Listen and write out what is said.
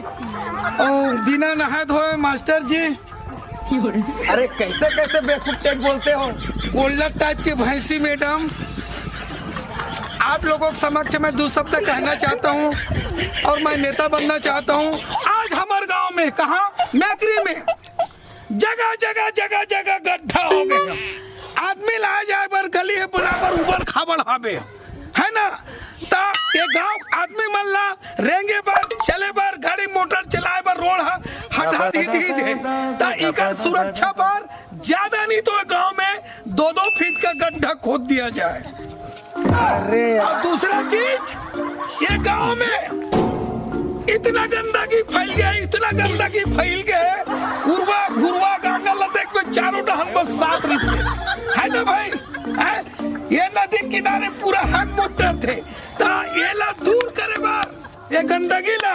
और बिना नहाए धोए मास्टर जी। अरे कैसे कैसे बेवकूफ टेक बोलते हो? गोल्डन टाइप की भैंसी मैडम, आप लोगों के समक्ष मैं दो शब्द कहना चाहता हूँ और मैं नेता बनना चाहता हूँ। आज हमारे गांव में, कहा मैकरी में, जगह जगह जगह जगह गड्ढा हो गया। आदमी लाए जाए बर गली है बराबर ऊबर खाबड़ हाबे है ना। ता ये गांव आदमी मन ला रेंगे बर चले बर गाड़ी मोटर चलाए बर रोड हटा दी दे। ता इका सुरक्षा पर ज्यादा नहीं तो गांव में 2-2 फीट का गड्ढा खोद दिया जाए। अरे और दूसरा चीज, ये गांव में इतना गंदगी फैल गया, इतना गंदगी फैल गया, गुरवा गुरवा गांगा लदेक में चारों डहन बस साथ रहते है ना भाई है? ये नदी किनारे पूरा हक मुद्दा थे। ता ये ला दूर करे बार ये गंदगी ला